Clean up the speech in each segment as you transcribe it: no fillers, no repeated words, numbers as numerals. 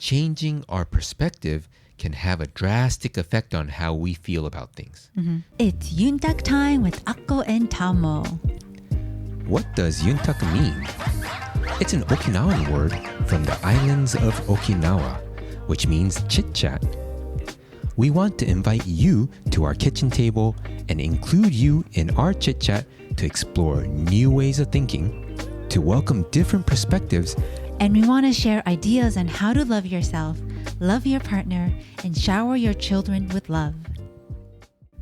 changing our perspective can have a drastic effect on how we feel about things. It's Yuntaku time with Akko and Tamo. What does Yuntaku mean? It's an Okinawan word from the islands of Okinawa, which means chit-chat. We want to invite you to our kitchen table and include you in our chit-chat to explore new ways of thinking, to welcome different perspectives, And we want to share ideas on how to love yourself, love your partner, and shower your children with love.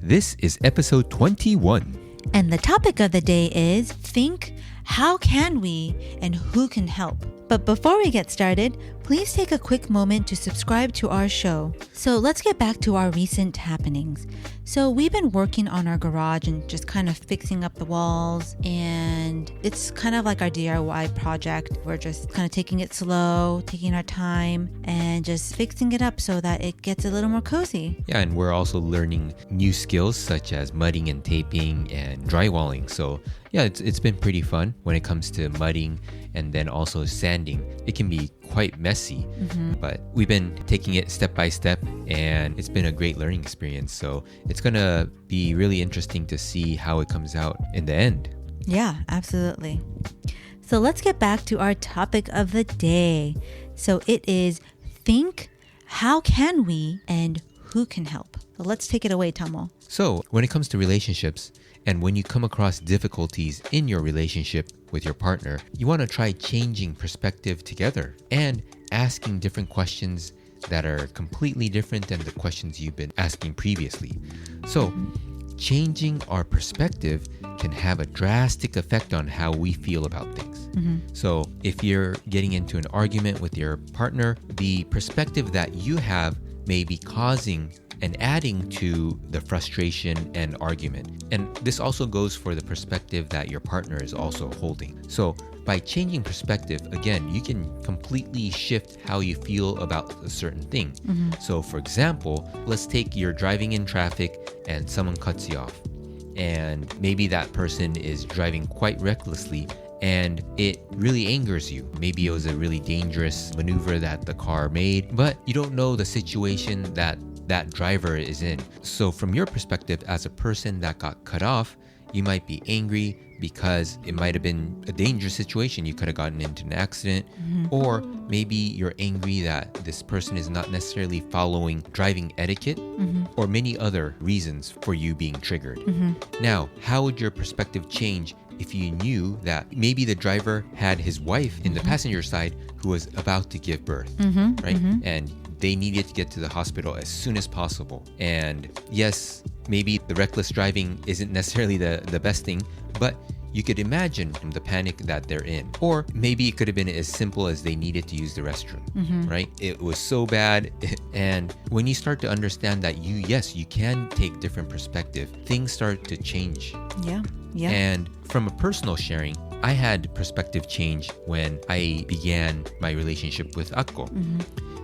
This is episode 21. And the topic of the day is think, how can we, and who can help? But before we get started, please take a quick moment to subscribe to our show. So let's get back to our recent happenings. So we've been working on our garage and just kind of fixing up the walls, and it's kind of like our DIY project. We're just kind of taking it slow, taking our time, and just fixing it up so that it gets a little more cozy. Yeah, and we're also learning new skills such as mudding and taping and drywalling. So yeah, it's been pretty fun when it comes to mudding and then also sanding. It can be quite messy, but we've been taking it step by step, and it's been a great learning experience. So it's gonna be really interesting to see how it comes out in the end. Yeah, absolutely. So let's get back to our topic of the day. So it is think, how can we, and who can help? So let's take it away, Tamo. So when it comes to relationships, and when you come across difficulties in your relationship with your partner, you want to try changing perspective together and asking different questions that are completely different than the questions you've been asking previously. So changing our perspective can have a drastic effect on how we feel about things. So if you're getting into an argument with your partner, the perspective that you have may be causing and adding to the frustration and argument. And this also goes for the perspective that your partner is also holding. So by changing perspective, again, you can completely shift how you feel about a certain thing. So for example, let's take you're driving in traffic and someone cuts you off. And maybe that person is driving quite recklessly and it really angers you. Maybe it was a really dangerous maneuver that the car made, but you don't know the situation that driver is in. So from your perspective as a person that got cut off, you might be angry because it might have been a dangerous situation. You could have gotten into an accident, or maybe you're angry that this person is not necessarily following driving etiquette, or many other reasons for you being triggered. Now, how would your perspective change if you knew that maybe the driver had his wife in the passenger side who was about to give birth, right? And they needed to get to the hospital as soon as possible. And yes, maybe the reckless driving isn't necessarily the best thing, but you could imagine the panic that they're in. Or maybe it could have been as simple as they needed to use the restroom, right? It was so bad. And when you start to understand that you can take different perspective, things start to change. Yeah. And from a personal sharing, I had perspective change when I began my relationship with Akko.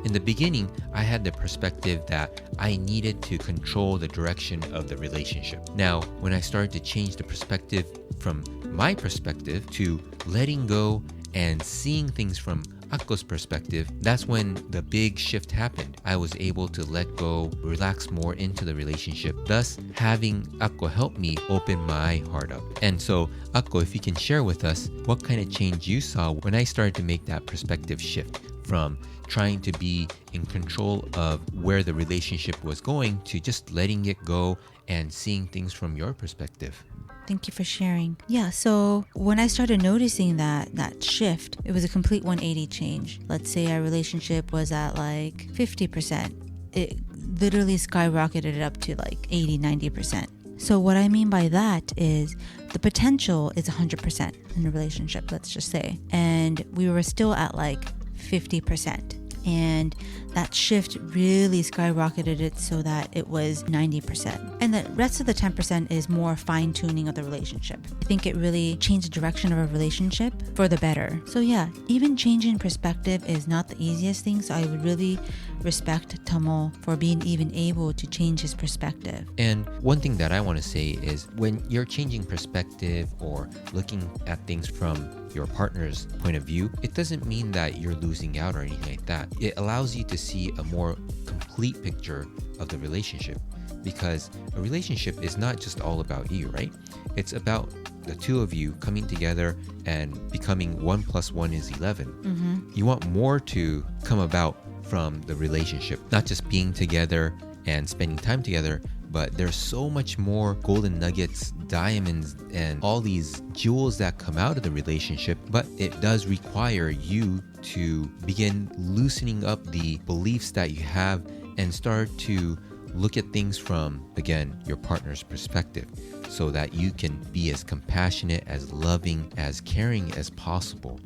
In the beginning, I had the perspective that I needed to control the direction of the relationship. Now, when I started to change the perspective from my perspective to letting go and seeing things from Akko's perspective, that's when the big shift happened. I was able to let go, relax more into the relationship, thus having Akko help me open my heart up. And so, Akko, if you can share with us what kind of change you saw when I started to make that perspective shift from trying to be in control of where the relationship was going to just letting it go and seeing things from your perspective. Thank you for sharing. Yeah, so when I started noticing that shift, it was a complete 180 change. Let's say our relationship was at like 50%. It literally skyrocketed up to like 80, 90%. So what I mean by that is the potential is 100% in a relationship, let's just say. And we were still at like 50%. And that shift really skyrocketed it so that it was 90%. And the rest of the 10% is more fine-tuning of the relationship. I think it really changed the direction of a relationship for the better. So yeah, even changing perspective is not the easiest thing. So I would really respect Tamo for being even able to change his perspective. And one thing that I want to say is when you're changing perspective or looking at things from your partner's point of view, it doesn't mean that you're losing out or anything like that. It allows you to see a more complete picture of the relationship, because a relationship is not just all about you, right? It's about the two of you coming together and becoming 1 + 1 = 11. You want more to come about from the relationship, not just being together and spending time together, but there's so much more golden nuggets, diamonds, and all these jewels that come out of the relationship. But it does require you to begin loosening up the beliefs that you have and start to look at things from, again, your partner's perspective, so that you can be as compassionate, as loving, as caring as possible.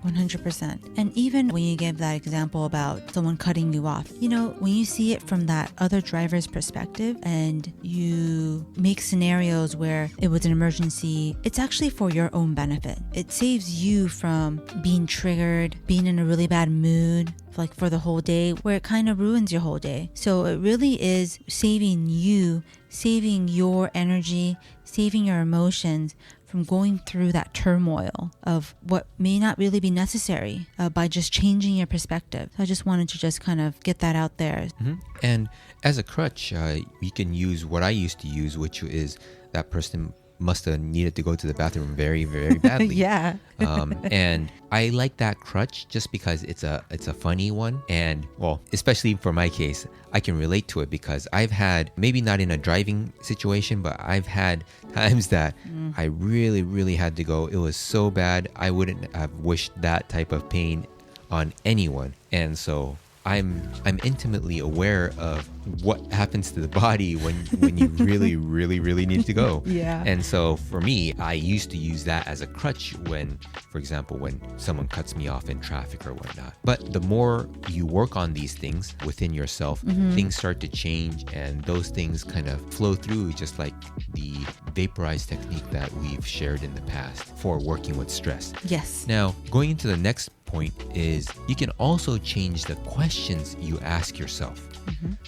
100%. And even when you give that example about someone cutting you off, when you see it from that other driver's perspective and you make scenarios where it was an emergency, it's actually for your own benefit. It saves you from being triggered, being in a really bad mood, like for the whole day, where it kind of ruins your whole day. So it really is saving you, saving your energy, saving your emotions from going through that turmoil of what may not really be necessary by just changing your perspective. So I just wanted to just kind of get that out there. And as a crutch, you can use what I used to use, which is that person must have needed to go to the bathroom very, very badly. Yeah. And I like that crutch just because it's a funny one. And well, especially for my case, I can relate to it because I've had, maybe not in a driving situation, but I've had times that I really, really had to go. It was so bad. I wouldn't have wished that type of pain on anyone. And so I'm intimately aware of what happens to the body when you really, really, really need to go. Yeah. And so for me, I used to use that as a crutch when, for example, when someone cuts me off in traffic or whatnot. But the more you work on these things within yourself, things start to change, and those things kind of flow through, just like the vaporized technique that we've shared in the past for working with stress. Yes. Now, going into the next point is you can also change the questions you ask yourself.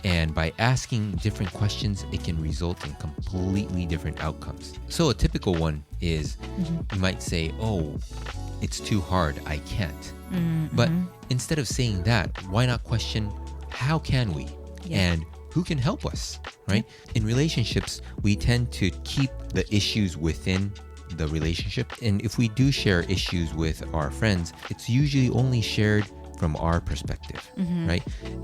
And by asking different questions, it can result in completely different outcomes. So a typical one is you might say, oh, it's too hard, I can't. But instead of saying that, why not question, how can we? And who can help us, right? In relationships, we tend to keep the issues within the relationship. And if we do share issues with our friends, it's usually only shared from our perspective, right?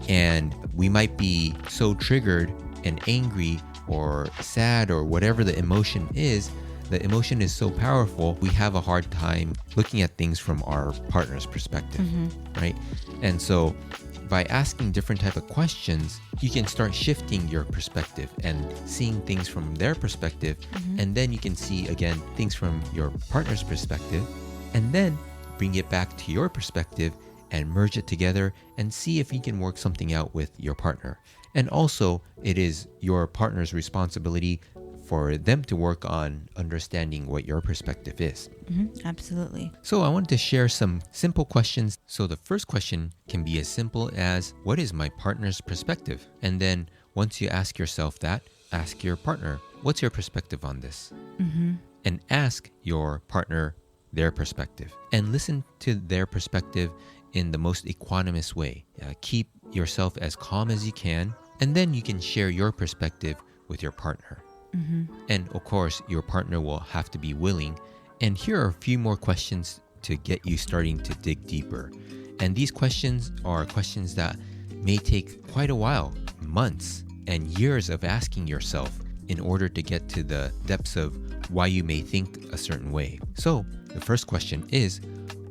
And we might be so triggered and angry or sad or whatever the emotion is so powerful, we have a hard time looking at things from our partner's perspective, right? And so by asking different type of questions, you can start shifting your perspective and seeing things from their perspective. And then you can see, again, things from your partner's perspective, and then bring it back to your perspective and merge it together and see if you can work something out with your partner. And also, it is your partner's responsibility for them to work on understanding what your perspective is. Absolutely. So I wanted to share some simple questions. So the first question can be as simple as, what is my partner's perspective? And then once you ask yourself that, ask your partner, what's your perspective on this? And ask your partner their perspective. And listen to their perspective in the most equanimous way. Keep yourself as calm as you can, and then you can share your perspective with your partner. And of course, your partner will have to be willing. And here are a few more questions to get you starting to dig deeper. And these questions are questions that may take quite a while, months and years of asking yourself in order to get to the depths of why you may think a certain way. So the first question is,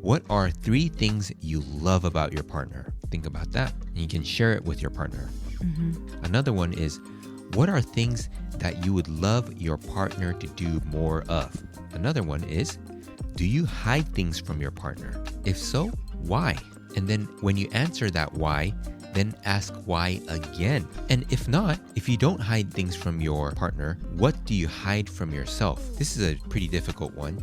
what are 3 things you love about your partner? Think about that, and you can share it with your partner. Another one is, what are things that you would love your partner to do more of? Another one is, do you hide things from your partner? If so, why? And then when you answer that why, then ask why again. And if not, if you don't hide things from your partner, what do you hide from yourself? This is a pretty difficult one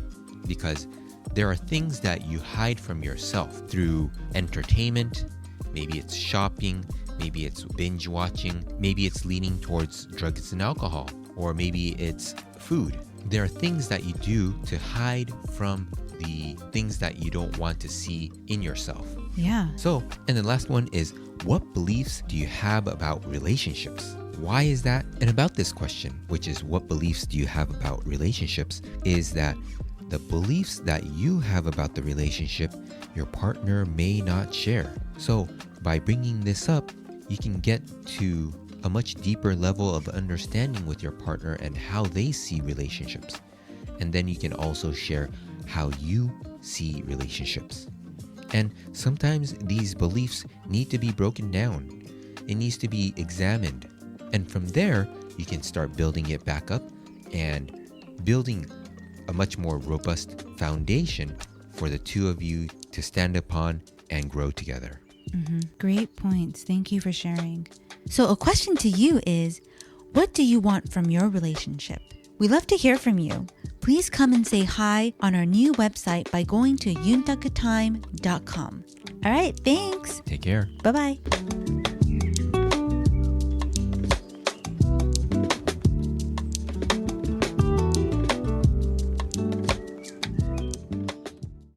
because there are things that you hide from yourself through entertainment. Maybe it's shopping, maybe it's binge watching, maybe it's leaning towards drugs and alcohol, or maybe it's food. There are things that you do to hide from the things that you don't want to see in yourself. Yeah. So, and the last one is, what beliefs do you have about relationships? Why is that? And about this question, which is what beliefs do you have about relationships, is that the beliefs that you have about the relationship, your partner may not share. So by bringing this up, you can get to a much deeper level of understanding with your partner and how they see relationships. And then you can also share how you see relationships. And sometimes these beliefs need to be broken down. It needs to be examined. And from there, you can start building it back up and building a much more robust foundation for the two of you to stand upon and grow together. Great points. Thank you for sharing. So a question to you is, what do you want from your relationship? We love to hear from you. Please come and say hi on our new website by going to yuntakutime.com. All right, thanks. Take care. Bye-bye.